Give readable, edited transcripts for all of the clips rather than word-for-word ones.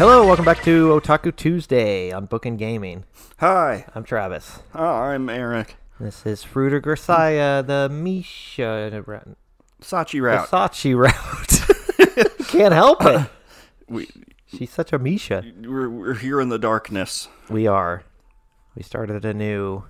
Hello, welcome back to Otaku Tuesday on Bookend Gaming. Hi. I'm Travis. Oh, I'm Eric. This is Fruiter Grisaia, the Misha route. Sachi route. The Sachi route. Can't help it. She's such a Misha. We're here in the darkness. We are. We started a new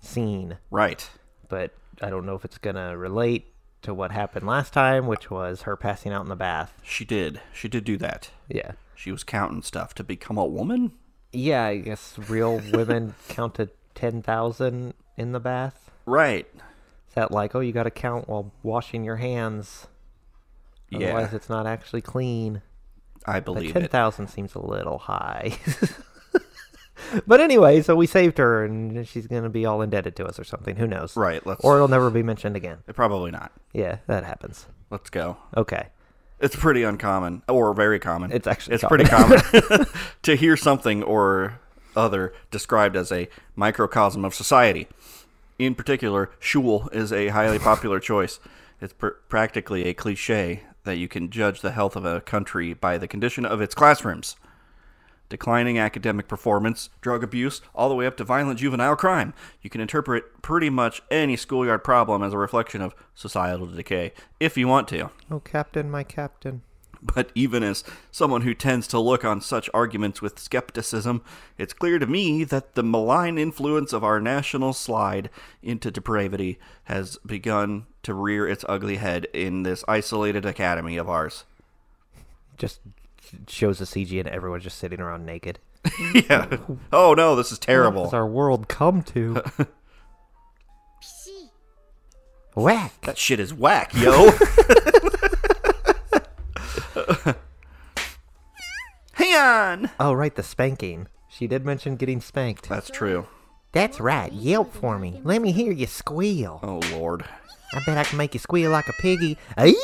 scene. Right. But I don't know if it's going to relate to what happened last time, which was her passing out in the bath. She did. She did do that. Yeah. She was counting stuff to become a woman? Yeah, I guess real women counted 10,000 in the bath. Right. Is that like, oh, you got to count while washing your hands? Otherwise, it's not actually clean. I believe but 10,000 seems a little high. But anyway, so we saved her, and she's going to be all indebted to us or something. Who knows? Right. Or it'll never be mentioned again. Probably not. Yeah, that happens. Let's go. Okay. It's pretty uncommon, or very common. It's actually pretty common to hear something or other described as a microcosm of society. In particular, shul is a highly popular choice. It's practically a cliche that you can judge the health of a country by the condition of its classrooms. Declining academic performance, drug abuse, all the way up to violent juvenile crime. You can interpret pretty much any schoolyard problem as a reflection of societal decay, if you want to. Oh, Captain, my Captain. But even as someone who tends to look on such arguments with skepticism, it's clear to me that the malign influence of our national slide into depravity has begun to rear its ugly head in this isolated academy of ours. Just shows the CG and everyone's just sitting around naked. Yeah. Oh no, this is terrible. What does our world come to? Whack. That shit is whack, yo. Hang on. Oh, right, the spanking. She did mention getting spanked. That's true. That's right. Yelp for me. Let me hear you squeal. Oh, Lord. I bet I can make you squeal like a piggy. Aye!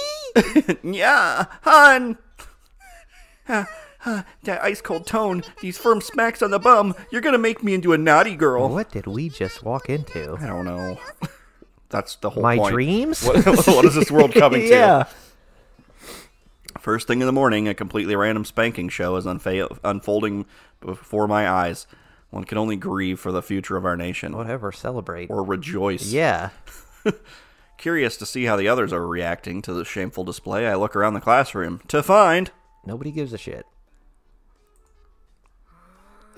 Yeah, hon. That ice-cold tone, these firm smacks on the bum, you're gonna make me into a naughty girl. What did we just walk into? I don't know. That's the whole My point. dreams? What is this world coming to? Yeah. First thing in the morning, a completely random spanking show is unfolding before my eyes. One can only grieve for the future of our nation. Whatever, celebrate. Or rejoice. Yeah. Curious to see how the others are reacting to the shameful display, I look around the classroom to find... Nobody gives a shit.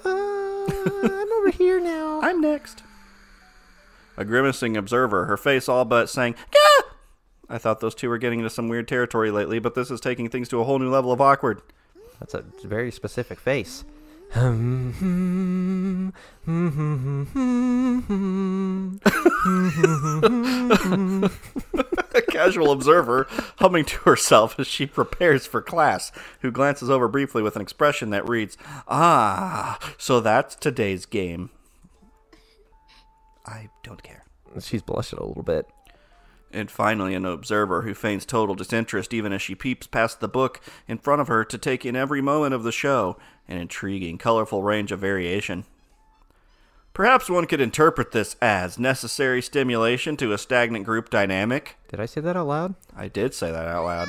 I'm over here now. I'm next. A grimacing observer, her face all but saying, Gah! I thought those two were getting into some weird territory lately, but this is taking things to a whole new level of awkward. That's a very specific face. A casual observer, humming to herself as she prepares for class, who glances over briefly with an expression that reads, "Ah, so that's today's game." I don't care. She's blushing a little bit. And finally, an observer who feigns total disinterest even as she peeps past the book in front of her to take in every moment of the show, an intriguing, colorful range of variation. Perhaps one could interpret this as necessary stimulation to a stagnant group dynamic. Did I say that out loud? I did say that out loud.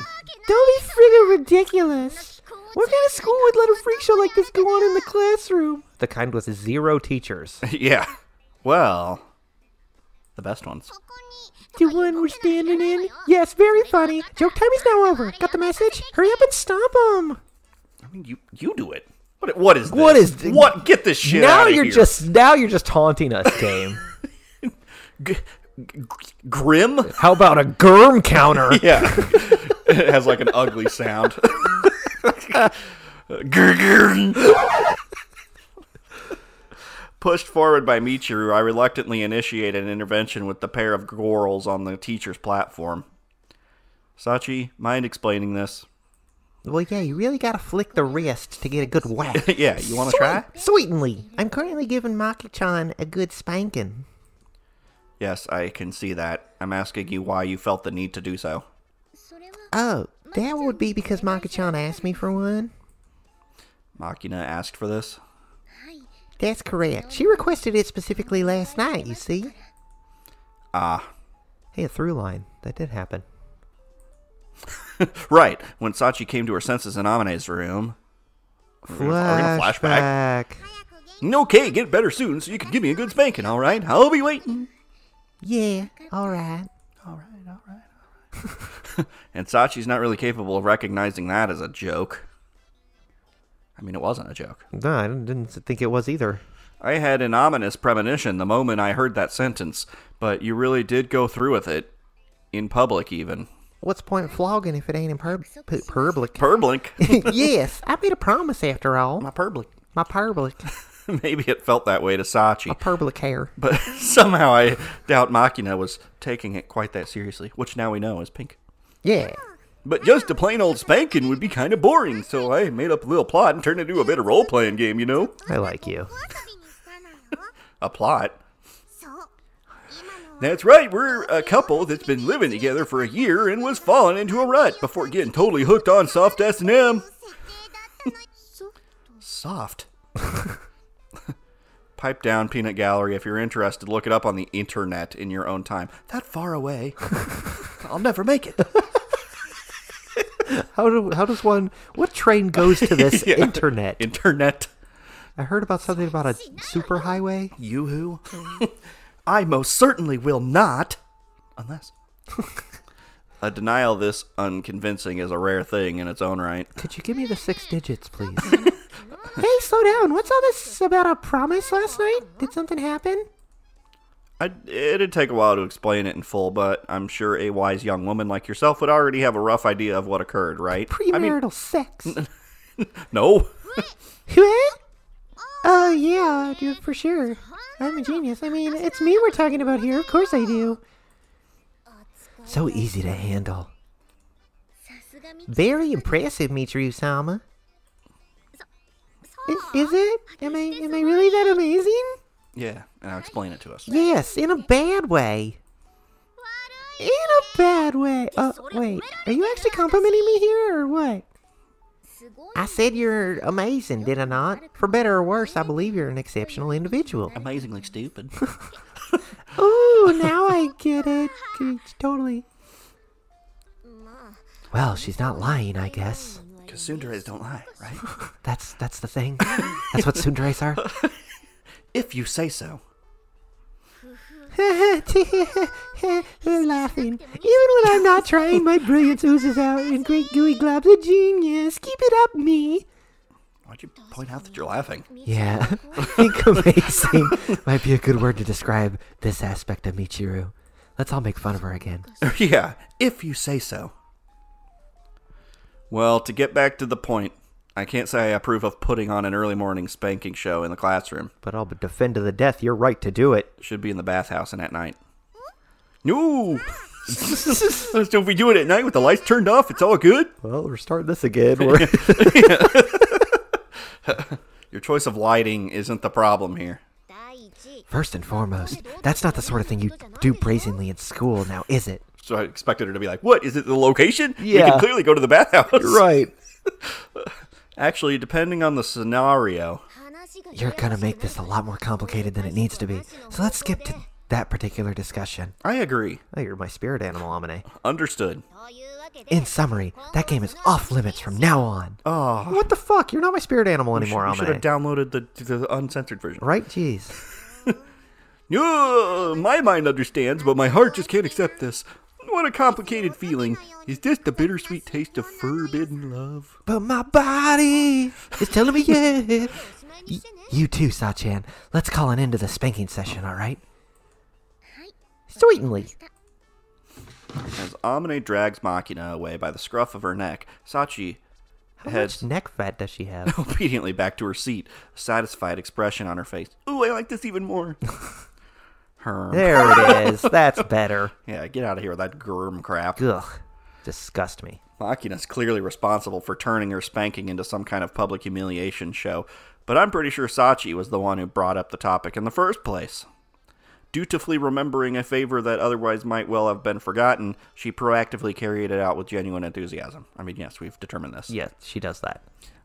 Don't be friggin' ridiculous. What kind of school would let a freak show like this go on in the classroom? The kind with 0 teachers. Yeah. Well, the best ones. The one we're standing in? Yes, very funny. Joke time is now over. Got the message? Hurry up and stop them. I mean, you do it. What is this? What is what? Get this shit now out of you're here. Now you're just taunting us, game. Grim? How about a germ counter? Yeah. It has like an ugly sound. Pushed forward by Michiru, I reluctantly initiate an intervention with the pair of gorals on the teacher's platform. Sachi, mind explaining this? Well, yeah, you really gotta flick the wrist to get a good whack. Yeah, you want to try? Sweetenly, I'm currently giving Maki-chan a good spanking. Yes, I can see that. I'm asking you why you felt the need to do so. Oh, that would be because Maki-chan asked me for one. Makina asked for this? That's correct. She requested it specifically last night, you see. Ah. Hey, a through line. That did happen. Right. When Sachi came to her senses in Amine's room. Flashback. Okay, get better soon so you can give me a good spanking, all right? I'll be waiting. Yeah, all right. And Sachi's not really capable of recognizing that as a joke. I mean, it wasn't a joke. No, I didn't think it was either. I had an ominous premonition the moment I heard that sentence, but you really did go through with it. In public, even. What's the point of flogging if it ain't in public? Public? Yes, I made a promise after all. My public. Maybe it felt that way to Sachi. My public hair. But somehow I doubt Machina was taking it quite that seriously, which now we know is pink. Yeah. But just a plain old spanking would be kind of boring, so I made up a little plot and turned it into a bit of role-playing game, you know? I like you. A plot? That's right, we're a couple that's been living together for a year and was falling into a rut before getting totally hooked on soft S&M. Soft? Pipe down, Peanut Gallery. If you're interested, look it up on the internet in your own time. That far away. I'll never make it. How does one... What train goes to this internet? Internet. I heard about something about a superhighway. Yoo-hoo. I most certainly will not. Unless. A denial this unconvincing is a rare thing in its own right. Could you give me the 6 digits, please? Hey, slow down. What's all this about a promise last night? Did something happen? It'd take a while to explain it in full, but I'm sure a wise young woman like yourself would already have a rough idea of what occurred, right? Premarital sex. No. What? Oh, yeah, dude, for sure. I'm a genius. I mean, it's me we're talking about here. Of course I do. So easy to handle. Very impressive, Michiru-sama. Is it? Am I really that amazing? Yeah, now explain it to us. Yes, in a bad way. In a bad way. Wait, are you actually complimenting me here, or what? I said you're amazing, did I not? For better or worse, I believe you're an exceptional individual. Amazingly stupid. Ooh, now I get it. Totally. Well, she's not lying, I guess. Because tsunderes don't lie, right? That's the thing. That's what tsunderes are. If you say so. They're laughing. Even when I'm not trying, my brilliance oozes out in great gooey globs of genius. Keep it up, me. Why'd you point out that you're laughing? Yeah, I think amazing might be a good word to describe this aspect of Michiru. Let's all make fun of her again. Yeah, if you say so. Well, to get back to the point, I can't say I approve of putting on an early morning spanking show in the classroom. But I'll defend to the death your right to do it. Should be in the bathhouse and at night. No! So if we do it at night with the lights turned off, it's all good? Well, we're starting this again. Your choice of lighting isn't the problem here. First and foremost, that's not the sort of thing you do brazenly in school, now is it? So I expected her to be like, what, is it the location? Yeah. We can clearly go to the bathhouse. Right. Actually, depending on the scenario. You're gonna make this a lot more complicated than it needs to be. So let's skip to that particular discussion. I agree. Oh, you're my spirit animal, Amine. Understood. In summary, that game is off limits from now on. Oh. What the fuck? You're not my spirit animal anymore, You should have Amine. downloaded the uncensored version. Right? Jeez. My mind understands, but my heart just can't accept this. What a complicated feeling. Is this the bittersweet taste of forbidden love? But my body is telling me yes. You too, Sachan. Let's call an end to the spanking session, alright? Sweetly. As Amine drags Machina away by the scruff of her neck, Sachi How heads much neck fat does she have? obediently back to her seat, a satisfied expression on her face. Ooh, I like this even more. Herm. There it is. That's better. Yeah, get out of here with that germ crap. Ugh. Disgust me. Machina's clearly responsible for turning her spanking into some kind of public humiliation show, but I'm pretty sure Sachi was the one who brought up the topic in the first place. Dutifully remembering a favor that otherwise might well have been forgotten, she proactively carried it out with genuine enthusiasm. I mean, yes, we've determined this. Yeah, she does that.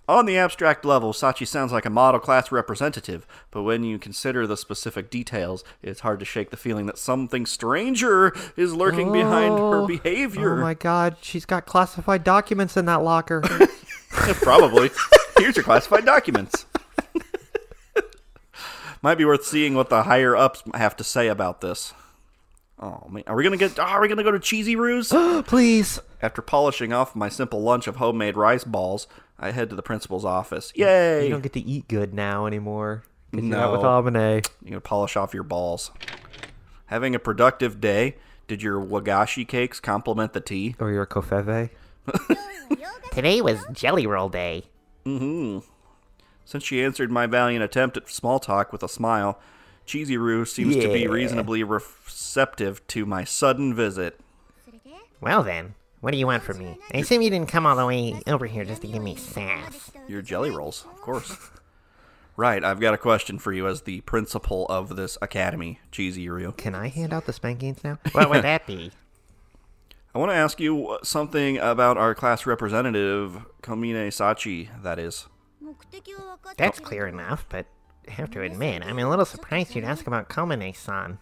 On the abstract level, Sachi sounds like a model class representative, but when you consider the specific details, it's hard to shake the feeling that something stranger is lurking behind her behavior. Oh my god, she's got classified documents in that locker. Probably. Here's your classified documents. Might be worth seeing what the higher ups have to say about this. Oh man, are we gonna go to Cheesy Roo's? Please. After polishing off my simple lunch of homemade rice balls, I head to the principal's office. Yay! You don't get to eat good now anymore. No. You're not with Amane. You gotta polish off your balls. Having a productive day. Did your wagashi cakes complement the tea? Or your kofeve? Today was Jelly Roll Day. Mm-hmm. Since she answered my valiant attempt at small talk with a smile, Cheesy Roo seems to be reasonably receptive to my sudden visit. Well then, what do you want from me? I assume you didn't come all the way over here just to give me sass. Your jelly rolls, of course. Right, I've got a question for you as the principal of this academy, Cheesy Roo. Can I hand out the spankings now? What would that be? I want to ask you something about our class representative, Komine Sachi, that is. That's clear enough, but I have to admit, I'm a little surprised you'd ask about Komine-san.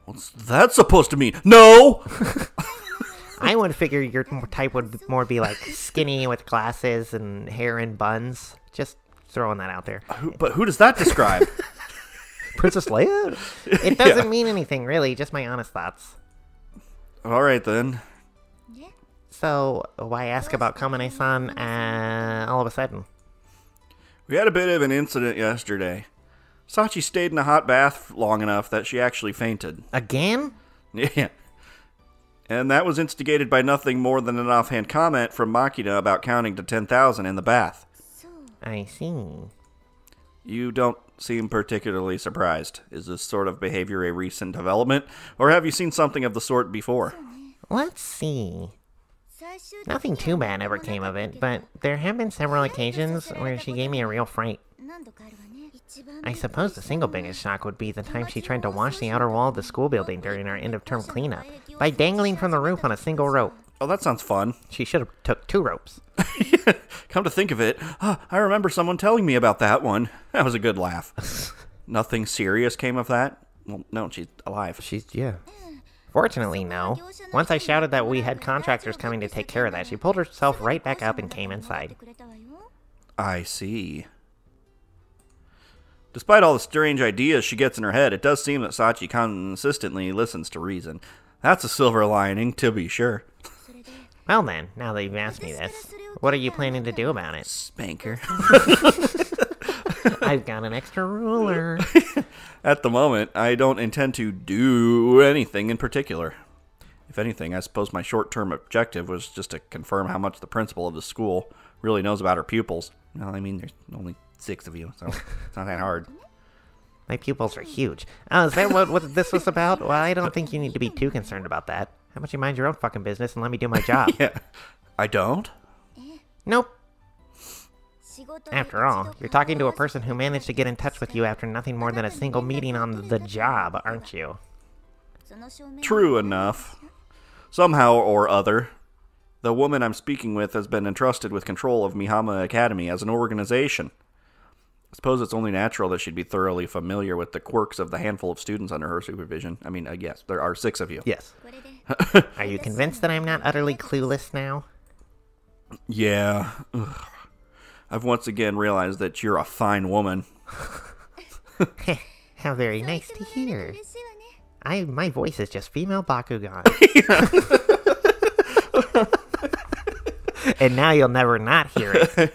What's that supposed to mean? No! I would figure your type would more be like skinny with glasses and hair in buns. Just throwing that out there. But who does that describe? Princess Leia? It doesn't mean anything, really, just my honest thoughts. All right, then. So, why ask about Komine-san all of a sudden? We had a bit of an incident yesterday. Sachi stayed in a hot bath long enough that she actually fainted. Again? Yeah. And that was instigated by nothing more than an offhand comment from Makina about counting to 10,000 in the bath. I see. You don't seem particularly surprised. Is this sort of behavior a recent development, or have you seen something of the sort before? Let's see. Nothing too bad ever came of it, but there have been several occasions where she gave me a real fright. I suppose the single biggest shock would be the time she tried to wash the outer wall of the school building during our end-of-term cleanup by dangling from the roof on a single rope. Oh, that sounds fun. She should have took 2 ropes. Come to think of it, I remember someone telling me about that one. That was a good laugh. Nothing serious came of that? Well, no, she's alive. Yeah. Fortunately, no. Once I shouted that we had contractors coming to take care of that, she pulled herself right back up and came inside. I see. Despite all the strange ideas she gets in her head, it does seem that Sachi consistently listens to reason. That's a silver lining, to be sure. Well then, now that you've asked me this, what are you planning to do about it? Spank her. I've got an extra ruler. At the moment, I don't intend to do anything in particular. If anything, I suppose my short-term objective was just to confirm how much the principal of the school really knows about her pupils. Well, I mean, there's only 6 of you, so it's not that hard. My pupils are huge. Oh, is that what this was about? Well, I don't think you need to be too concerned about that. How about you mind your own fucking business and let me do my job? Yeah. I don't? Nope. After all, you're talking to a person who managed to get in touch with you after nothing more than a single meeting on the job, aren't you? True enough. Somehow or other, the woman I'm speaking with has been entrusted with control of Mihama Academy as an organization. I suppose it's only natural that she'd be thoroughly familiar with the quirks of the handful of students under her supervision. I mean, yes, there are 6 of you. Yes. Are you convinced that I'm not utterly clueless now? Yeah. Ugh. I've once again realized that you're a fine woman. How very nice to hear. My voice is just female Bakugan. And now you'll never not hear it.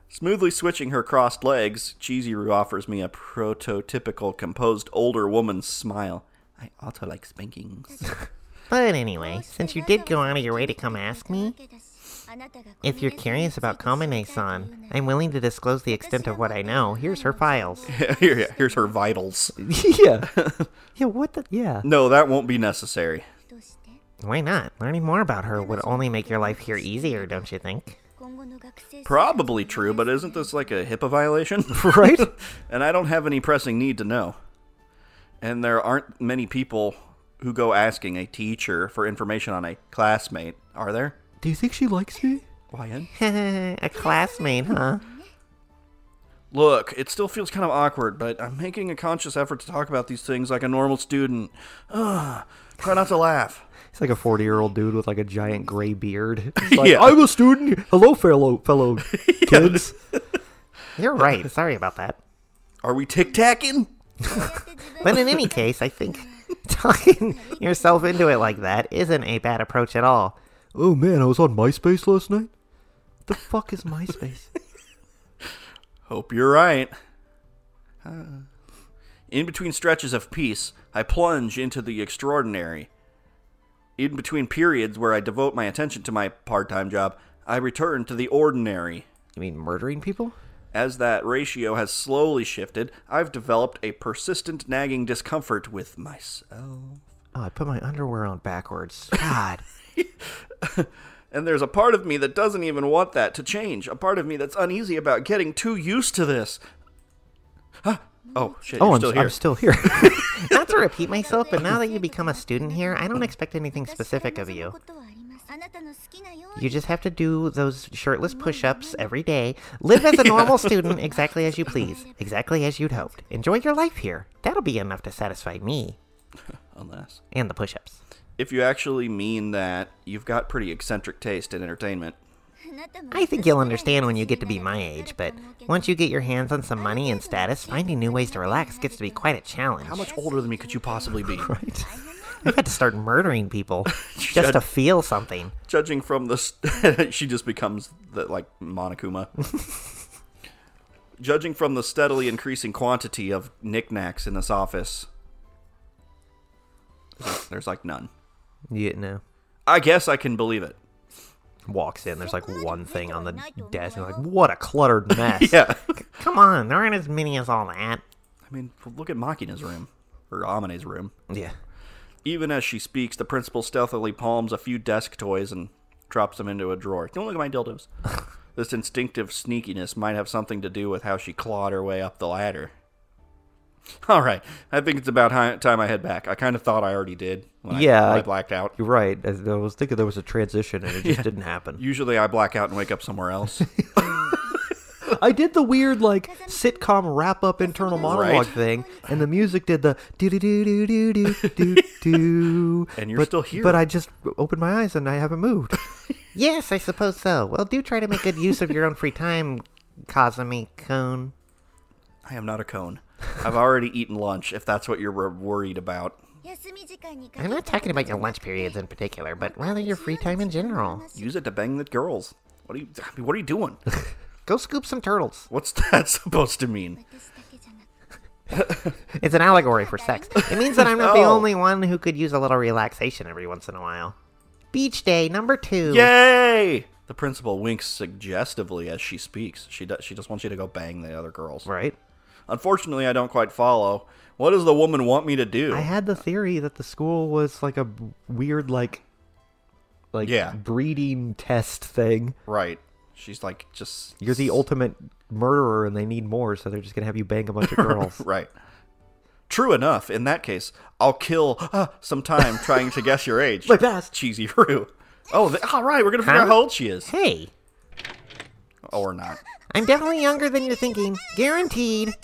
Smoothly switching her crossed legs, Chizuru offers me a prototypical composed older woman's smile. I also like spankings. But anyway, since you did go out of your way to come ask me, if you're curious about Komine-san, I'm willing to disclose the extent of what I know. Here's her files. Here's her vitals. Yeah. Yeah, what the... Yeah. No, that won't be necessary. Why not? Learning more about her would only make your life here easier, don't you think? Probably true, but isn't this like a HIPAA violation? Right? And I don't have any pressing need to know. And there aren't many people who go asking a teacher for information on a classmate, are there? Do you think she likes me? Why? A classmate, huh? Look, it still feels kind of awkward, but I'm making a conscious effort to talk about these things like a normal student. Ugh, try not to laugh. He's like a 40-year-old dude with like a giant gray beard. He's like, Yeah. I'm a student. Hello, fellow kids. You're right. Sorry about that. Are we tic-tacking? But in any case, I think talking yourself into it like that isn't a bad approach at all. Oh man, I was on MySpace last night. What the fuck is MySpace? Hope you're right. In between stretches of peace, I plunge into the extraordinary. In between periods where I devote my attention to my part-time job, I return to the ordinary. You mean murdering people? As that ratio has slowly shifted, I've developed a persistent nagging discomfort with myself. Oh, I put my underwear on backwards. God. And there's a part of me that doesn't even want that to change. A part of me that's uneasy about getting too used to this. Oh, shit, you're still here. I'm still here. Not to repeat myself, but now that you become a student here, I don't expect anything specific of you. You just have to do those shirtless push-ups every day. Live as a normal student exactly as you please. Exactly as you'd hoped. Enjoy your life here. That'll be enough to satisfy me. Unless. And the push-ups. If you actually mean that, you've got pretty eccentric taste in entertainment. I think you'll understand when you get to be my age, but once you get your hands on some money and status, finding new ways to relax gets to be quite a challenge. How much older than me could you possibly be? Right. I've had to start murdering people just to feel something. Judging from the... she just becomes, Monokuma. Judging from the steadily increasing quantity of knickknacks in this office, there's none. Yeah, no. I guess I can believe it. Walks in, there's one thing on the desk, and what a cluttered mess. Yeah. Come on, there aren't as many as all that. I mean, look at Makina's room. Or Amine's room. Yeah. Even as she speaks, the principal stealthily palms a few desk toys and drops them into a drawer. Don't look at my dildos. This instinctive sneakiness might have something to do with how she clawed her way up the ladder. All right, I think it's about time I head back. I kind of thought I already did when I blacked out. You're right. I was thinking there was a transition, and it just didn't happen. Usually I black out and wake up somewhere else. I did the weird, sitcom wrap-up internal monologue thing, and the music did the do-do-do-do-do-do-do. And you're still here. But I just opened my eyes, and I haven't moved. Yes, I suppose so. Well, do try to make good use of your own free time, Kazumi-kun. I am not a cone. I've already eaten lunch, if that's what you're worried about. I'm not talking about your lunch periods in particular, but rather your free time in general. Use it to bang the girls. What are you doing? Go scoop some turtles. What's that supposed to mean? It's an allegory for sex. It means that I'm not the only one who could use a little relaxation every once in a while. Beach day number 2. Yay! The principal winks suggestively as she speaks. She just wants you to go bang the other girls. Right. Unfortunately, I don't quite follow. What does the woman want me to do? I had the theory that the school was like a weird, breeding test thing. Right. She's just... You're the ultimate murderer and they need more, so they're just going to have you bang a bunch of girls. Right. True enough, in that case, I'll kill some time trying to guess your age. My best. Cheesy Rue. Oh, all right, we're going to figure out how old she is. Hey, Oh, or not. I'm definitely younger than you're thinking. Guaranteed.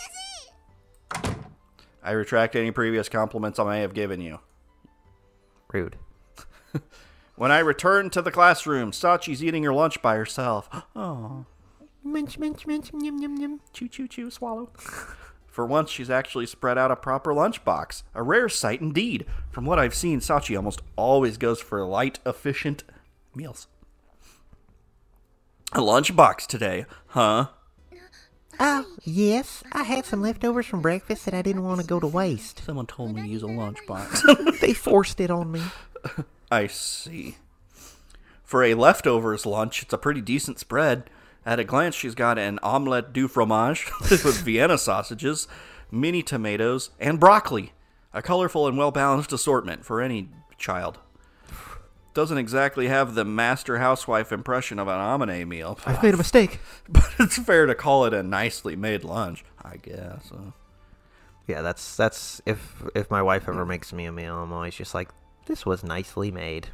I retract any previous compliments I may have given you. Rude. When I return to the classroom, Sachi's eating her lunch by herself. Oh. Munch, munch, munch, yum, yum, yum. Chew, chew, chew, swallow. For once, she's actually spread out a proper lunchbox. A rare sight indeed. From what I've seen, Sachi almost always goes for light, efficient meals. A lunchbox today, huh? Oh, yes. I had some leftovers from breakfast that I didn't want to go to waste. Someone told me to use a lunchbox. They forced it on me. I see. For a leftovers lunch, it's a pretty decent spread. At a glance, she's got an omelette du fromage with Vienna sausages, mini tomatoes, and broccoli. A colorful and well-balanced assortment for any child. Doesn't exactly have the master housewife impression of an Amine meal. I've made a mistake. But it's fair to call it a nicely made lunch, I guess. Yeah, that's if my wife ever makes me a meal, I'm always just like, this was nicely made.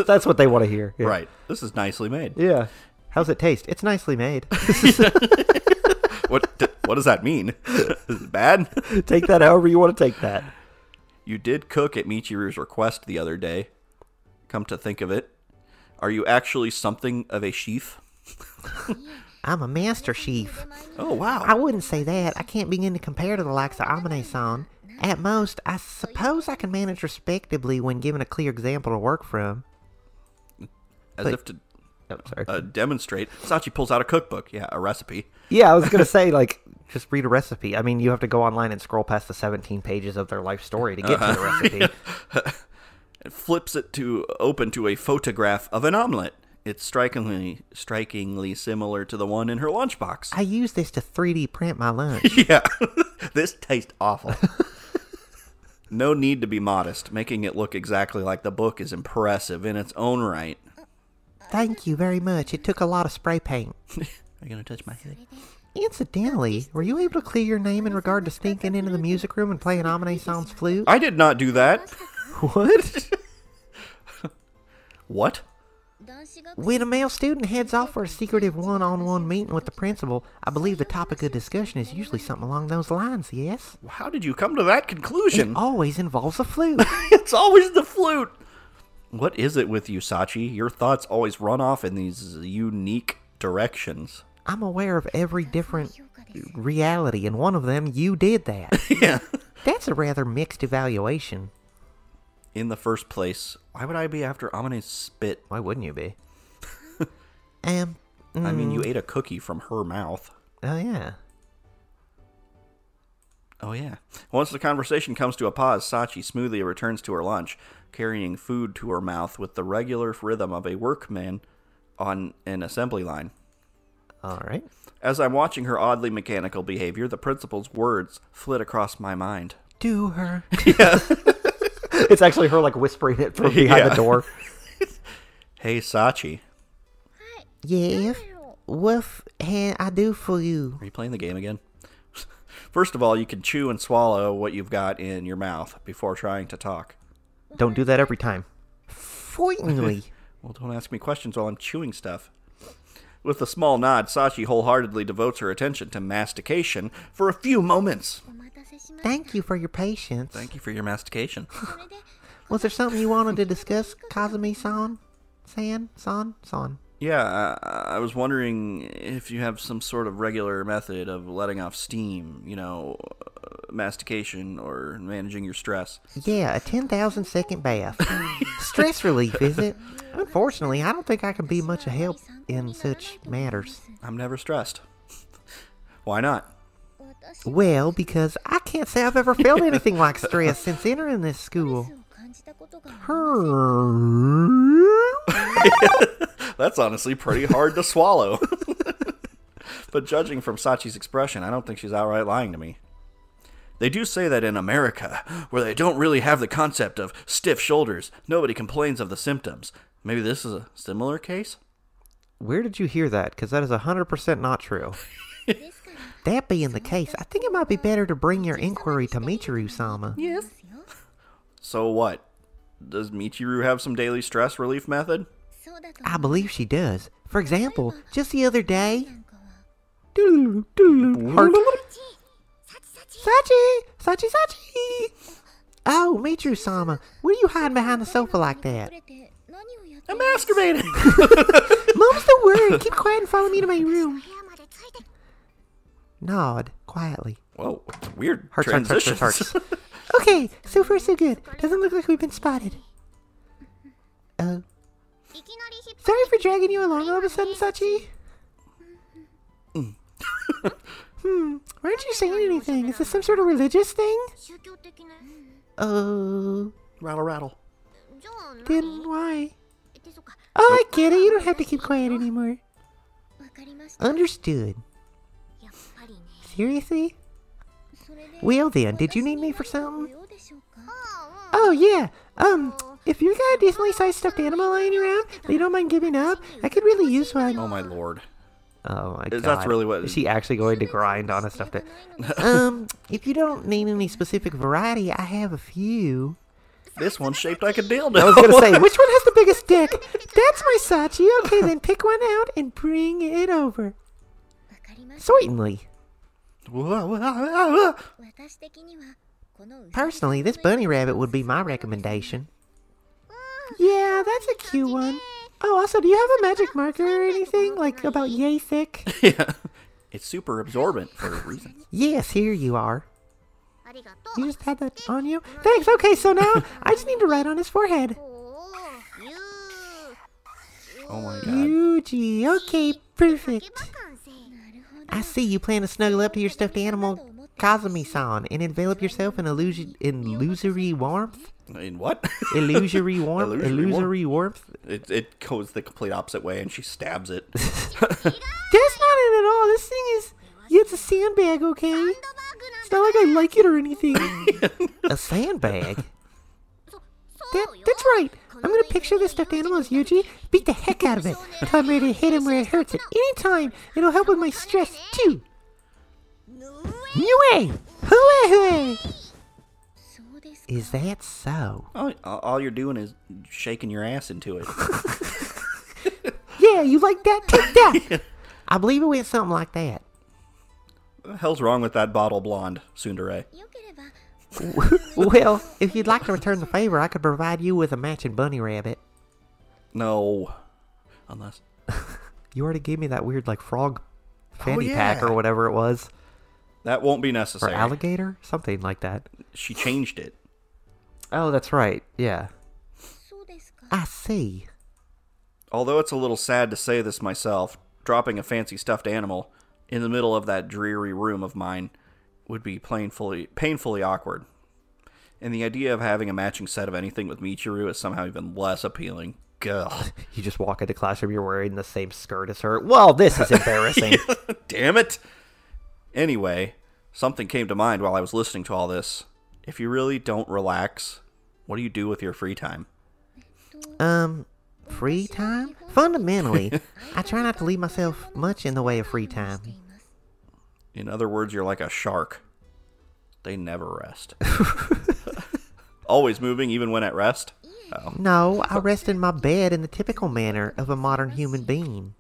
That's what they want to hear. Yeah. Right. This is nicely made. Yeah. How's it taste? It's nicely made. What does that mean? Is it bad? Take that however you want to take that. You did cook at Michiru's request the other day. come to think of it. Are you actually something of a sheaf? I'm a master sheaf. Oh, wow. I wouldn't say that. I can't begin to compare to the likes of Amane-san. At most, I suppose I can manage respectably when given a clear example to work from. As if to sorry. demonstrate, Sachi pulls out a cookbook. Yeah, a recipe. Yeah, I was going to say, like, just read a recipe. I mean, you have to go online and scroll past the 17 pages of their life story to get to the recipe. It flips it open to a photograph of an omelet. It's strikingly similar to the one in her lunchbox. I use this to 3D print my lunch. Yeah, this tastes awful. No need to be modest. Making it look exactly like the book is impressive in its own right. Thank you very much. It took a lot of spray paint. Are you going to touch my head? Incidentally, were you able to clear your name in regard to sneaking into the music room and playing Amane-san's flute? I did not do that. What? What? When a male student heads off for a secretive one-on-one meeting with the principal, I believe the topic of discussion is usually something along those lines, yes? How did you come to that conclusion? It always involves a flute. It's always the flute. What is it with you, Sachi? Your thoughts always run off in these unique directions. I'm aware of every different reality, and one of them, you did that. Yeah. That's a rather mixed evaluation. In the first place, why would I be after Amane's spit? Why wouldn't you be? I mean, you ate a cookie from her mouth. Oh, yeah. Oh, yeah. Once the conversation comes to a pause, Sachi smoothly returns to her lunch, carrying food to her mouth with the regular rhythm of a workman on an assembly line. All right. As I'm watching her oddly mechanical behavior, the principal's words flit across my mind. Do her. Yeah. It's actually her, like, whispering it from behind the door. Hey, Sachi. Yes? What can I do for you? Are you playing the game again? First of all, you can chew and swallow what you've got in your mouth before trying to talk. Don't do that every time. Fortunately. Well, don't ask me questions while I'm chewing stuff. With a small nod, Sachi wholeheartedly devotes her attention to mastication for a few moments. Thank you for your patience. Thank you for your mastication. Was there something you wanted to discuss, Kazumi-san? San? Yeah, I was wondering if you have some sort of regular method of letting off steam, mastication or managing your stress. Yeah, a 10,000 second bath. Stress relief, is it? Unfortunately, I don't think I can be much of help in such matters. I'm never stressed. Why not? Well, because I can't say I've ever felt anything like stress since entering this school. That's honestly pretty hard to swallow. But judging from Sachi's expression, I don't think she's outright lying to me. They do say that in America, where they don't really have the concept of stiff shoulders, nobody complains of the symptoms. Maybe this is a similar case? Where did you hear that? Because that is 100% not true. That being the case, I think it might be better to bring your inquiry to Michiru-sama. Yes. So what? Does Michiru have some daily stress relief method? I believe she does. For example, just the other day... Heart. Sachi! Oh, Michiru-sama, what are you hiding behind the sofa like that? I'm masturbating! Mom's the word! Keep quiet and follow me to my room. Nod, quietly. Whoa, weird Hearts. transitions. Okay, so far so good. Doesn't look like we've been spotted. Oh. Sorry for dragging you along all of a sudden, Sachi. Why aren't you saying anything? Is this some sort of religious thing? Oh. Rattle. Then why? Oh, I get it. You don't have to keep quiet anymore. Understood. Seriously? Well then, did you need me for something? Oh yeah, if you got a decently sized stuffed animal lying around that you don't mind giving up, I could really use one. Oh my lord. Oh my god. That's really what... Is she actually going to grind on a stuffed animal? If you don't need any specific variety, I have a few. This one's shaped like a dildo. I was going to say, Which one has the biggest dick? That's my Sachi. Okay, then pick one out and bring it over. Certainly. Personally, this bunny rabbit would be my recommendation. Yeah, that's a cute one. Oh, also, do you have a magic marker or anything? Like, about yay thick? Yeah. It's super absorbent for a reason. Yes, here you are. You just had that on you? Thanks, okay, so now I just need to write on his forehead. Oh my god. Yuuji, okay, perfect. I see you plan to snuggle up to your stuffed animal, Kazumi-san, and envelop yourself in illusory warmth? In what? Illusory warmth? Illusory warmth? It goes the complete opposite way, and she stabs it. That's not it at all. This thing is... Yeah, it's a sandbag, okay? It's not like I like it or anything. A sandbag? That's right. I'm gonna picture this stuffed animal as Yuuji, beat the heck out of it. I'm ready to hit him where it hurts at any time. It'll help with my stress, too. Yue! Hooey! Is that so? Oh, all you're doing is shaking your ass into it. Yeah, you like that? Take that! I believe it went something like that. What the hell's wrong with that bottle blonde, tsundere? Well, if you'd like to return the favor, I could provide you with a matching bunny rabbit. No. Unless... You already gave me that weird, like, frog fanny yeah. pack or whatever it was. That won't be Or necessary. alligator? Something like that. She changed it. Oh, that's right. Yeah. I see. Although it's a little sad to say this myself, dropping a fancy stuffed animal in the middle of that dreary room of mine would be painfully awkward. And the idea of having a matching set of anything with Michiru is somehow even less appealing. God. You just walk into classroom, you're wearing the same skirt as her. Well, this is embarrassing. Damn it! Anyway, something came to mind while I was listening to all this. If you really don't relax, what do you do with your free time? Free time? Fundamentally, I try not to leave myself much in the way of free time. In other words, you're like a shark. They never rest. Always moving, even when at rest? Oh. No, I rest in my bed in the typical manner of a modern human being.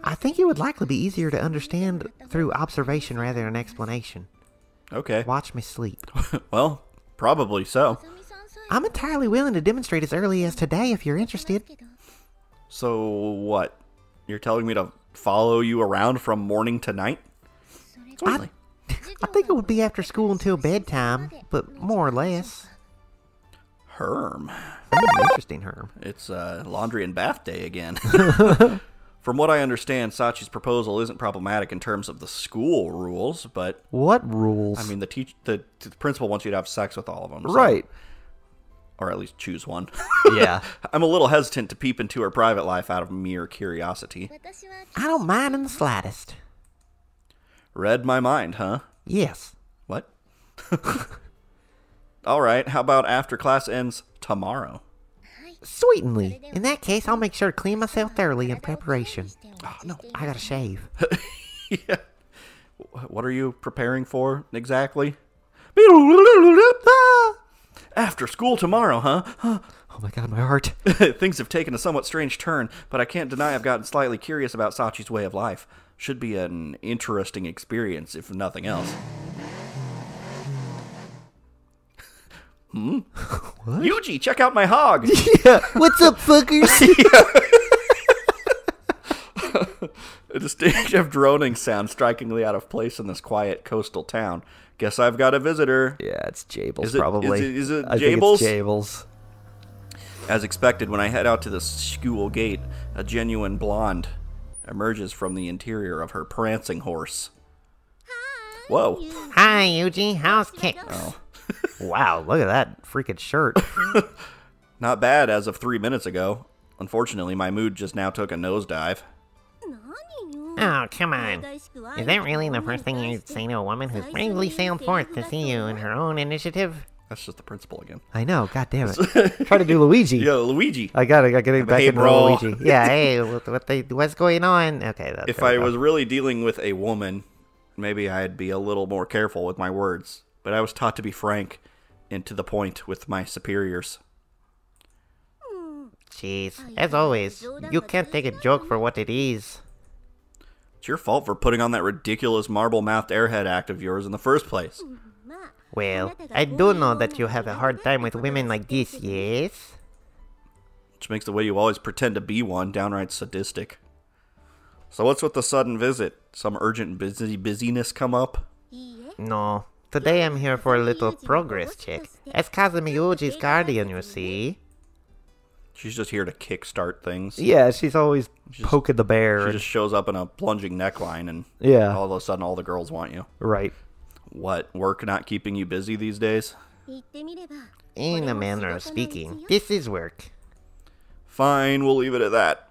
I think it would likely be easier to understand through observation rather than explanation. Okay. Watch me sleep. Well, probably so. I'm entirely willing to demonstrate as early as today if you're interested. So, what? You're telling me to follow you around from morning to night? Certainly. I think it would be after school until bedtime, but more or less. Herm. Interesting, Herm. It's laundry and bath day again. From what I understand, Sachi's proposal isn't problematic in terms of the school rules, but... What rules? I mean, the principal wants you to have sex with all of them. So, right. Or at least choose one. Yeah. I'm a little hesitant to peep into her private life out of mere curiosity. I don't mind in the slightest. Read my mind, huh? Yes. What? All right, how about after class ends tomorrow? Sweetenly. In that case, I'll make sure to clean myself thoroughly in preparation. Oh, no. I gotta shave. Yeah. What are you preparing for exactly? After school tomorrow, huh? Oh my god, my heart. Things have taken a somewhat strange turn, but I can't deny I've gotten slightly curious about Sachi's way of life. Should be an interesting experience, if nothing else. What? Yuuji, check out my hog! Yeah, what's up, fuckers? A distinctive droning sound strikingly out of place in this quiet coastal town. Guess I've got a visitor. Yeah, it's Jables, Is it- probably. is it I think Jables? it's Jables. As expected, when I head out to the school gate, a genuine blonde emerges from the interior of her prancing horse. Whoa. Hi, Yuuji. How's kicks? Oh. Wow, look at that freaking shirt. Not bad as of 3 minutes ago. Unfortunately, my mood just now took a nosedive. Oh, come on. Is that really the first thing you'd say to a woman who's bravely sailed forth to see you in her own initiative? That's just the principal again. I know, god damn it. Try to do Luigi. Yeah, Luigi. I gotta get it back Hey, in bro. Luigi. Yeah, hey, what's going on? Okay, that's If I was really dealing with a woman, maybe I'd be a little more careful with my words. But I was taught to be frank and to the point with my superiors. Jeez, as always, you can't take a joke for what it is. It's your fault for putting on that ridiculous marble-mouthed airhead act of yours in the first place. Well, I do know that you have a hard time with women like this, yes? which makes the way you always pretend to be one downright sadistic. So what's with the sudden visit? Some urgent busyness come up? No. Today I'm here for a little progress check. As Kazumi Yuuji's guardian, you see. She's just here to kickstart things. Yeah, she's always poking the bear. She just shows up in a plunging neckline and all of a sudden all the girls want you. Right. What, work not keeping you busy these days? In a manner of speaking, this is work. Fine, we'll leave it at that.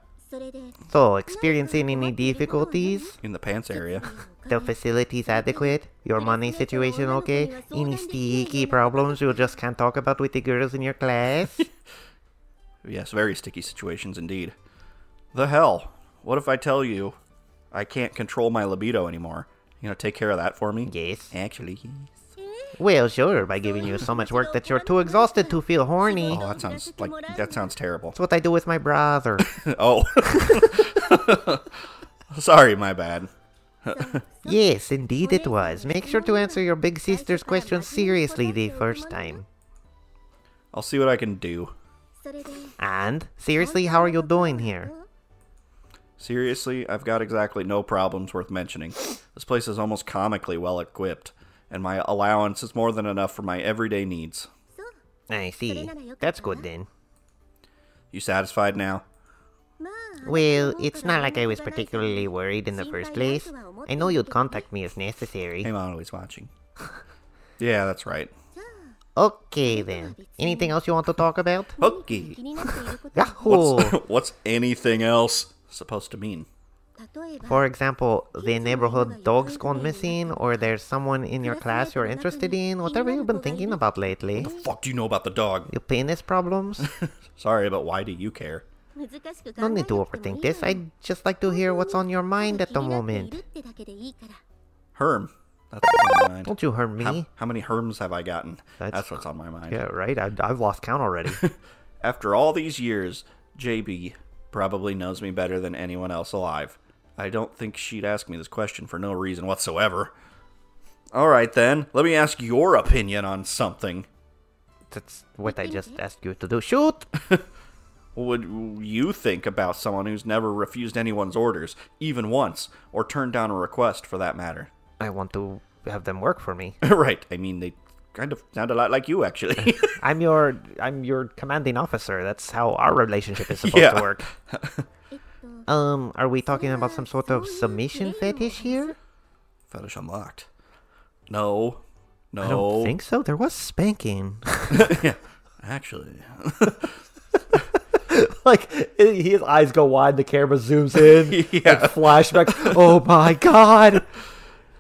So, experiencing any difficulties? In the pants area. The facility's adequate? Your money situation okay? Any sticky problems you just can't talk about with the girls in your class? Yes, very sticky situations indeed. The hell? What if I tell you I can't control my libido anymore? You know, take care of that for me? Yes. Actually, Well, sure, by giving you so much work that you're too exhausted to feel horny. oh, that sounds terrible. That's what I do with my brother. Oh. Sorry, my bad. Yes, indeed it was. Make sure to answer your big sister's questions seriously the first time. I'll see what I can do. And, seriously, how are you doing here? Seriously, I've got exactly no problems worth mentioning. This place is almost comically well equipped, and my allowance is more than enough for my everyday needs. I see. That's good then. You satisfied now? Well, it's not like I was particularly worried in the first place. I know you'd contact me if necessary. Hey, Mono's watching. Yeah, that's right. Okay then. Anything else you want to talk about? Okay. Yahoo! What's anything else supposed to mean? For example, the neighborhood dog's gone missing, or there's someone in your class you're interested in, whatever you've been thinking about lately. What the fuck do you know about the dog? Your penis problems? Sorry, but why do you care? No need to overthink this. I'd just like to hear what's on your mind at the moment. Herm. That's what's on my mind. Don't you hurt me. How many Herms have I gotten? That's what's on my mind. Yeah, right? I've lost count already. After all these years, JB probably knows me better than anyone else alive. I don't think she'd ask me this question for no reason whatsoever. Alright then, let me ask your opinion on something. That's what I just asked you to do. Shoot! What would you think about someone who's never refused anyone's orders, even once, or turned down a request for that matter? I want to have them work for me. Right, I mean, they kind of sound a lot like you, actually. I'm your commanding officer. That's how our relationship is supposed to work. Are we talking about some sort of submission fetish here? Fetish unlocked. No. I don't think so. There was spanking. Yeah, actually. Like, his eyes go wide, the camera zooms in, Yeah. and flashbacks. Oh my god!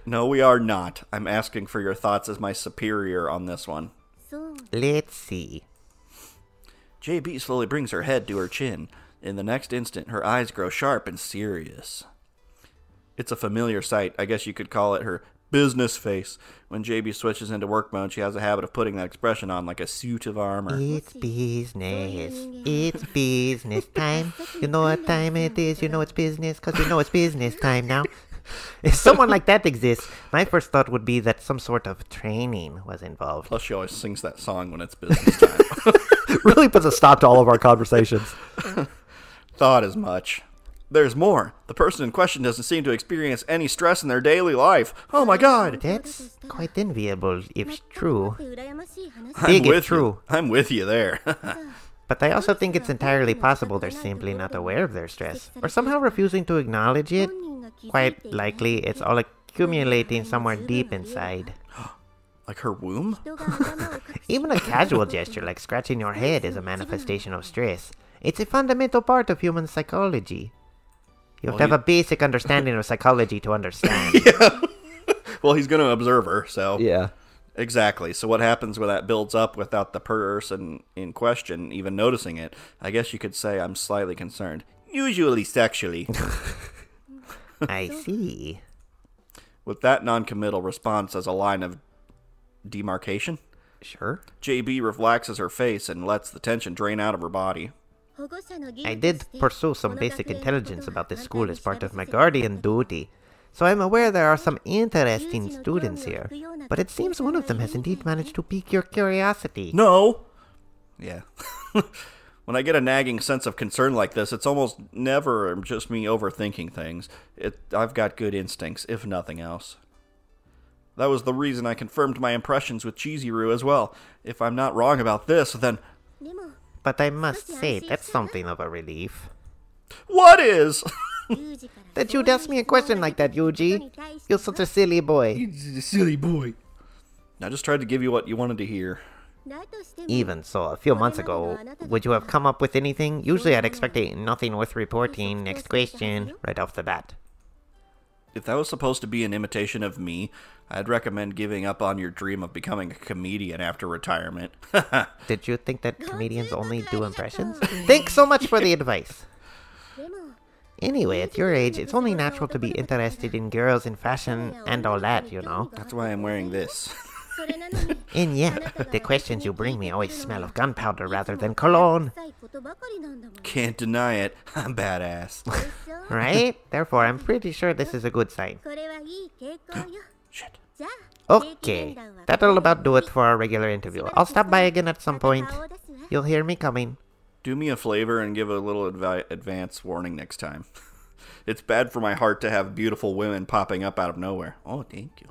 No, we are not. I'm asking for your thoughts as my superior on this one. Let's see. JB slowly brings her head to her chin. In the next instant, her eyes grow sharp and serious. It's a familiar sight. I guess you could call it her business face. When JB switches into work mode, she has a habit of putting that expression on like a suit of armor. It's business. It's business time. You know what time it is. You know it's business because you know it's business time now. If someone like that exists, my first thought would be that some sort of training was involved. Plus, she always sings that song when it's business time. Really puts a stop to all of our conversations. Thought as much. There's more. The person in question doesn't seem to experience any stress in their daily life. Oh my god! That's quite enviable, if true. I'm with you there. But I also think it's entirely possible they're simply not aware of their stress, or somehow refusing to acknowledge it. Quite likely, it's all accumulating somewhere deep inside. Like her womb? Even a casual gesture like scratching your head is a manifestation of stress. It's a fundamental part of human psychology. You have to have a basic understanding of psychology to understand. Yeah. Well, he's going to observe her, so... Yeah. Exactly. So what happens when that builds up without the person in question even noticing it? I guess you could say I'm slightly concerned. Usually sexually. I see. With that non-committal response as a line of demarcation, Sure. JB relaxes her face and lets the tension drain out of her body. I did pursue some basic intelligence about this school as part of my guardian duty, so I'm aware there are some interesting students here, but it seems one of them has indeed managed to pique your curiosity. No! Yeah. When I get a nagging sense of concern like this, it's almost never just me overthinking things. I've got good instincts, if nothing else. That was the reason I confirmed my impressions with Chizuru as well. If I'm not wrong about this, then... But I must say, that's something of a relief. What is? That you'd ask me a question like that, Yuuji. You're such a silly boy. He's a silly boy. I just tried to give you what you wanted to hear. Even so, a few months ago, would you have come up with anything? Usually I'd expect a nothing worth reporting. Next question, right off the bat. If that was supposed to be an imitation of me, I'd recommend giving up on your dream of becoming a comedian after retirement. Did you think that comedians only do impressions? Thanks so much for the advice. Anyway, at your age, it's only natural to be interested in girls and fashion and all that, you know. That's why I'm wearing this. And yet, the questions you bring me always smell of gunpowder rather than cologne. Can't deny it. I'm badass. Right? Therefore, I'm pretty sure this is a good sign. Shit. Okay, that'll about do it for our regular interview. I'll stop by again at some point. You'll hear me coming. Do me a favor and give a little advance warning next time. It's bad for my heart to have beautiful women popping up out of nowhere. Oh, thank you.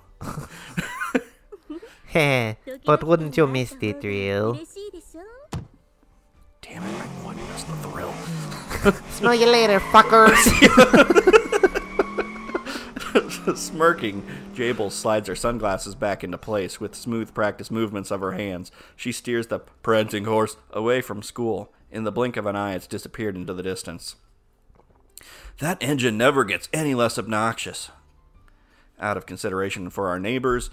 Heh, but wouldn't you miss the thrill? Damn it, I wouldn't miss the thrill. Smell you later, fuckers! Smirking, Jabel slides her sunglasses back into place with smooth practice movements of her hands. She steers the prancing horse away from school. In the blink of an eye, it's disappeared into the distance. That engine never gets any less obnoxious. Out of consideration for our neighbors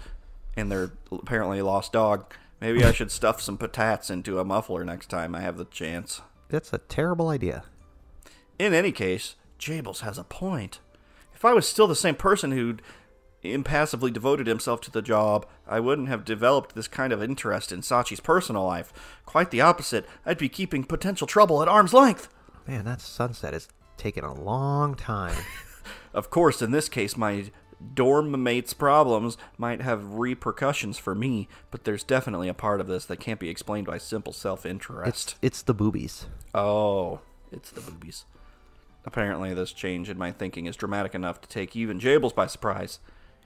and their apparently lost dog, maybe I should stuff some patates into a muffler next time I have the chance. That's a terrible idea. In any case, Jables has a point. If I was still the same person who'd impassively devoted himself to the job, I wouldn't have developed this kind of interest in Sachi's personal life. Quite the opposite. I'd be keeping potential trouble at arm's length. Man, that sunset is taking a long time. Of course, in this case, my dorm mate's problems might have repercussions for me, but there's definitely a part of this that can't be explained by simple self-interest. It's the boobies. Oh, it's the boobies. Apparently, this change in my thinking is dramatic enough to take even Jables by surprise.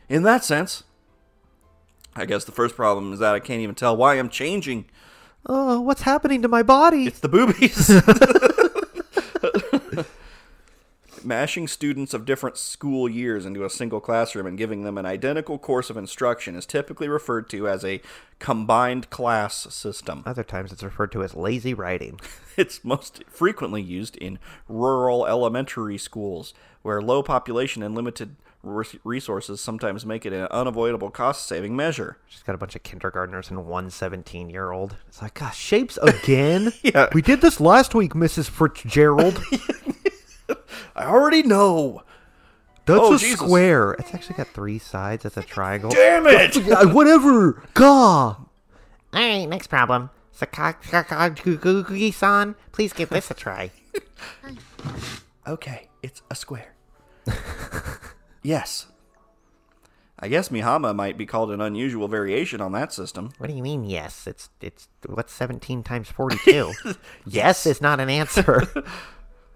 In that sense, I guess the first problem is that I can't even tell why I'm changing. Oh, what's happening to my body? It's the boobies. Mashing students of different school years into a single classroom and giving them an identical course of instruction is typically referred to as a combined class system. Other times it's referred to as lazy writing. It's most frequently used in rural elementary schools, where low population and limited resources sometimes make it an unavoidable cost-saving measure. She's got a bunch of kindergartners and one 17-year-old. It's like, gosh, shapes again? Yeah. We did this last week, Mrs. Fitzgerald. I already know. That's a Jesus. square. It's actually got 3 sides. It's a triangle. Damn it! Whatever. Gah. Alright, next problem. Sachi-san, please give this a try. Okay, it's a square. Yes. I guess Mihama might be called an unusual variation on that system. What do you mean, yes? It's what's 17 times 42? Yes is not an answer.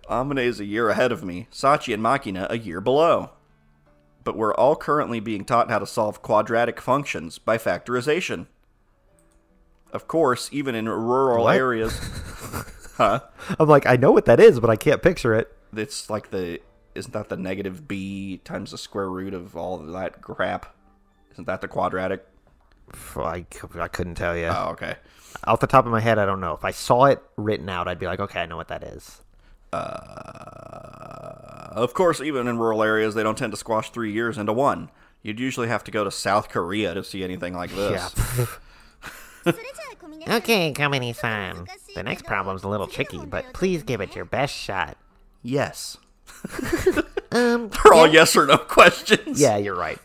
Amane is a year ahead of me, Sachi and Makina a year below. But we're all currently being taught how to solve quadratic functions by factorization. Of course, even in rural What? areas... Huh? I'm like, I know what that is, but I can't picture it. It's like isn't that the negative b times the square root of all of that crap? Isn't that the quadratic? I couldn't tell you. Oh, okay. Off the top of my head, I don't know. If I saw it written out, I'd be like, okay, I know what that is. Of course, even in rural areas, they don't tend to squash 3 years into one. You'd usually have to go to South Korea to see anything like this. Yeah. Okay, Kamini-san. The next problem's a little tricky, but please give it your best shot. Yes. They're They're all yes or no questions. Yeah, you're right.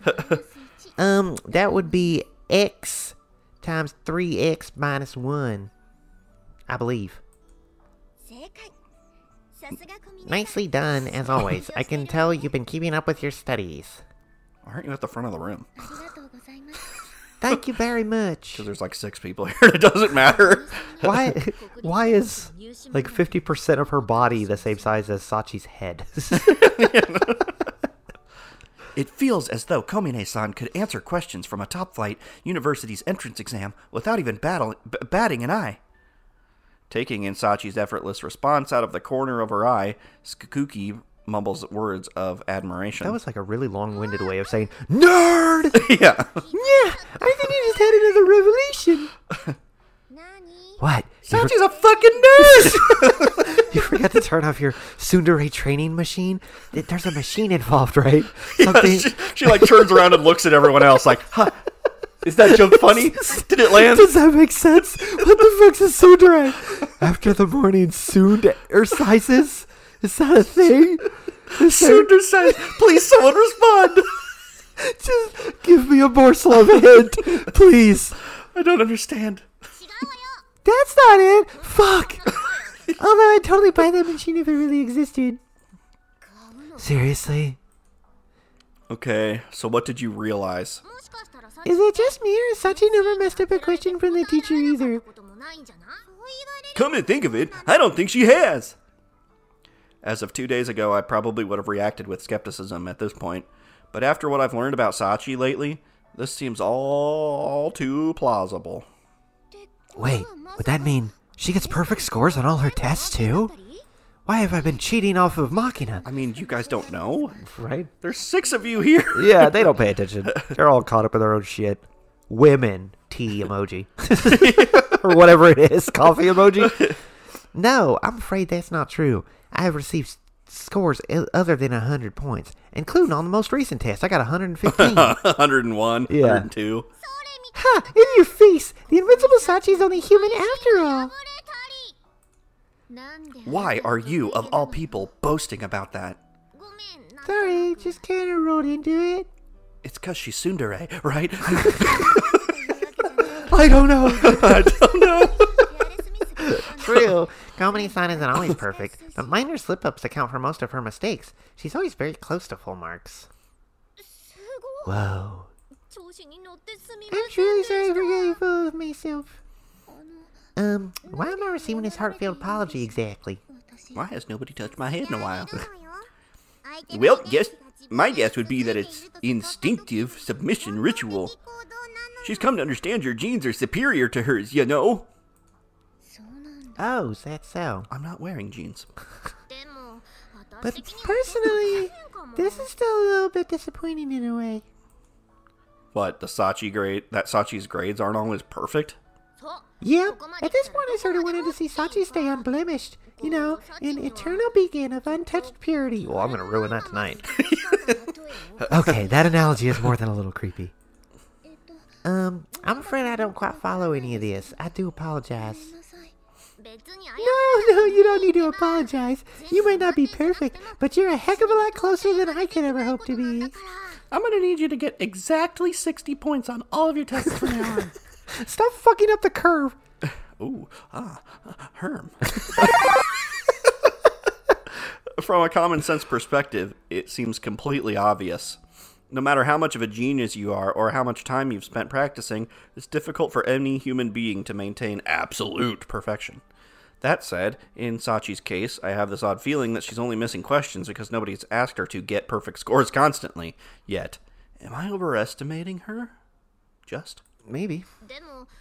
That would be x times 3x minus 1. I believe. Nicely done, as always. I can tell you've been keeping up with your studies. Why aren't you at the front of the room? Thank you very much. Because there's like 6 people here. It doesn't matter. Why is like 50% of her body the same size as Sachi's head? It feels as though Komine-san could answer questions from a top-flight university's entrance exam without even batting an eye. Taking in Sachi's effortless response out of the corner of her eye, Tsukuki mumbles words of admiration. That was like a really long-winded way of saying, nerd! Yeah. Yeah, I think you just had another revelation. What? Sachi's a fucking nerd! You forgot to turn off your tsundere training machine? There's a machine involved, right? Something... Yeah, she like turns around and looks at everyone else like, huh, is that joke funny? Did it land? Does that make sense? What the fuck's a tsundere? After the morning exercises? Is that a thing? Tsundere says, please someone respond. Just give me a morsel of a hint, please. I don't understand. That's not it. Fuck. Although I'd totally buy that machine if it really existed. Seriously? Okay, so what did you realize? Is it just me, or Sachi never messed up a question from the teacher either? Come to think of it, I don't think she has. As of 2 days ago, I probably would have reacted with skepticism at this point. But after what I've learned about Sachi lately, this seems all too plausible. Wait, would that mean she gets perfect scores on all her tests too? Why have I been cheating off of Machina? I mean, you guys don't know? Right? There's 6 of you here. Yeah, they don't pay attention. They're all caught up in their own shit. Women, T emoji. Or whatever it is, coffee emoji. No, I'm afraid that's not true. I have received scores other than 100 points, including on the most recent test. I got 115. 101, Yeah. 102. Ha! In your face! The invincible Sachi's only human after all! Why are you, of all people, boasting about that? Sorry, just kinda rolled into it. It's because she's tsundere, right? I don't know. I don't know. True. Komine-san isn't always perfect, but minor slip-ups account for most of her mistakes. She's always very close to full marks. Whoa. I'm truly sorry for getting full of myself. Why am I receiving this heartfelt apology exactly? Why has nobody touched my head in a while? Well, my guess would be that it's instinctive submission ritual. She's come to understand your genes are superior to hers, you know? Oh, is that so? I'm not wearing jeans. But personally, this is still a little bit disappointing in a way. What, the Sachi grade? That Sachi's grades aren't always perfect? Yep, at this point I sort of wanted to see Sachi stay unblemished. You know, an eternal beacon of untouched purity. Well, I'm going to ruin that tonight. Okay, that analogy is more than a little creepy. I'm afraid I don't quite follow any of this. I do apologize. No, you don't need to apologize. You might not be perfect, but you're a heck of a lot closer than I could ever hope to be. I'm gonna need you to get exactly 60 points on all of your tests from now on. Stop fucking up the curve. Ooh, Herm. From a common sense perspective, it seems completely obvious. No matter how much of a genius you are or how much time you've spent practicing, it's difficult for any human being to maintain absolute perfection. That said, in Sachi's case, I have this odd feeling that she's only missing questions because nobody's asked her to get perfect scores constantly. Yet, am I overestimating her? Just? Maybe.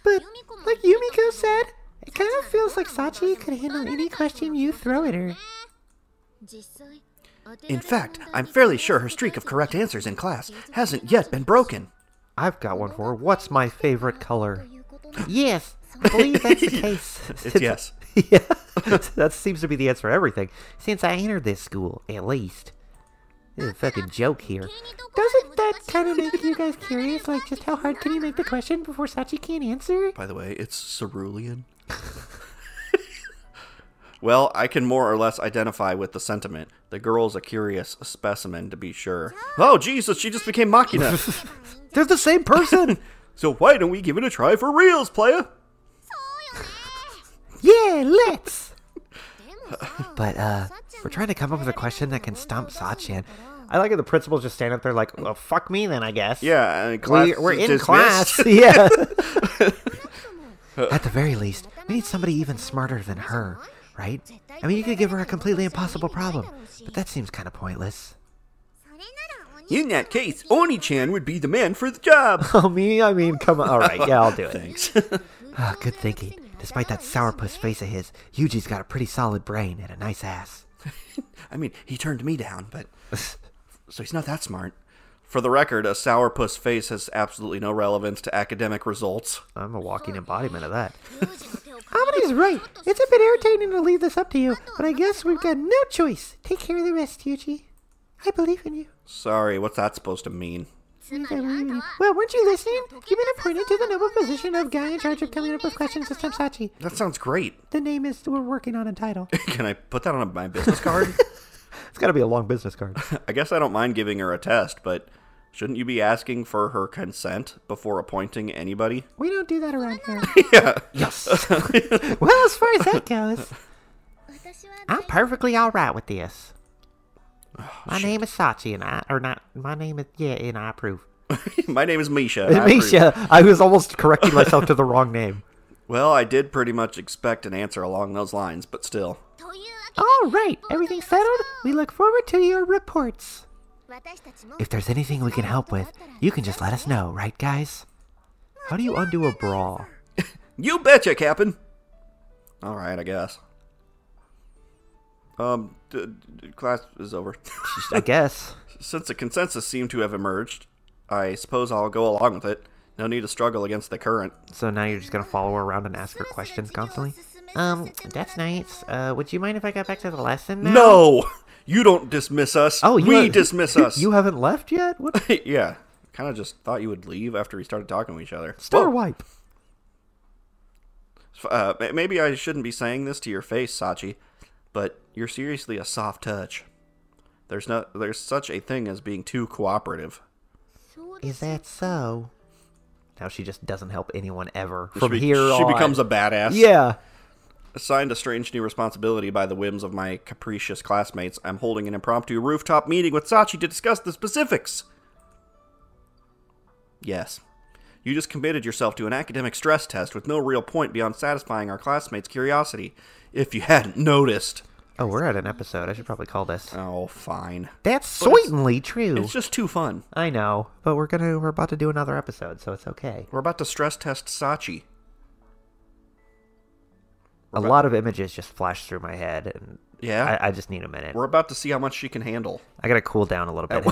But, like Yumiko said, it kind of feels like Sachi could handle any question you throw at her. In fact, I'm fairly sure her streak of correct answers in class hasn't yet been broken. I've got one for her. What's my favorite color? Yes, I believe that's the case. It's yes. Yeah, that seems to be the answer for everything. Since I entered this school, at least. There's a fucking joke here. Doesn't that kind of make you guys curious? Like, just how hard can you make the question before Sachi can't answer? By the way, it's cerulean. Well, I can more or less identify with the sentiment. The girl's a curious specimen, to be sure. Oh, Jesus, she just became Machina. They're the same person! So why don't we give it a try for reals, playa? Yeah, let's! But, we're trying to come up with a question that can stump Sachin. I like it. The principal's just standing up there like, well, fuck me then, I guess. Yeah, and class We're is in dismissed. class. Yeah. At the very least, we need somebody even smarter than her, right? I mean, you could give her a completely impossible problem, but that seems kind of pointless. In that case, Oni-chan would be the man for the job. Oh, me? I mean, come on. All right, yeah, I'll do it. Thanks. Ah, good thinking. Despite that sourpuss face of his, Yuuji's got a pretty solid brain and a nice ass. I mean, he turned me down, but... So he's not that smart. For the record, a sourpuss face has absolutely no relevance to academic results. I'm a walking embodiment of that. Amandi's right. It's a bit irritating to leave this up to you, but I guess we've got no choice. Take care of the rest, Yuuji. I believe in you. Sorry, what's that supposed to mean? Well, weren't you listening? You've been appointed to the noble position of guy in charge of coming up with questions this time, Sachi. That sounds great. The name is, we're working on a title. Can I put that on my business card? It's got to be a long business card. I guess I don't mind giving her a test, but shouldn't you be asking for her consent before appointing anybody? We don't do that around here. Yeah. Yes. Well, as far as that goes, I'm perfectly alright with this. My name is Sachi, and I approve. My name is Misha. and I approve. Misha, I was almost correcting myself to the wrong name. Well, I did pretty much expect an answer along those lines, but still. all right, everything settled? We look forward to your reports. If there's anything we can help with, you can just let us know, right, guys? How do you undo a bra? You betcha, Captain. All right, I guess. Class is over. I guess. Since a consensus seemed to have emerged, I suppose I'll go along with it. No need to struggle against the current. So now you're just gonna follow her around and ask her questions constantly? That's nice. Would you mind if I got back to the lesson now? No! You don't dismiss us. Oh, we dismiss us. You haven't left yet? What? Yeah. Kind of just thought you would leave after we started talking to each other. Star Whoa. wipe. Maybe I shouldn't be saying this to your face, Sachi, but you're seriously a soft touch. There's such a thing as being too cooperative. Is that so? Now she just doesn't help anyone ever. She From here on. She becomes a badass. Yeah. Assigned a strange new responsibility by the whims of my capricious classmates, I'm holding an impromptu rooftop meeting with Sachi to discuss the specifics. Yes. You just committed yourself to an academic stress test with no real point beyond satisfying our classmates' curiosity. If you hadn't noticed. Oh, we're at an episode. I should probably call this. Oh, fine. That's certainly true. It's just too fun. I know, but we're about to do another episode, so it's okay. We're about to stress test Sachi. A lot of images just flash through my head, and Yeah? I just need a minute. We're about to see how much she can handle. I gotta cool down a little bit.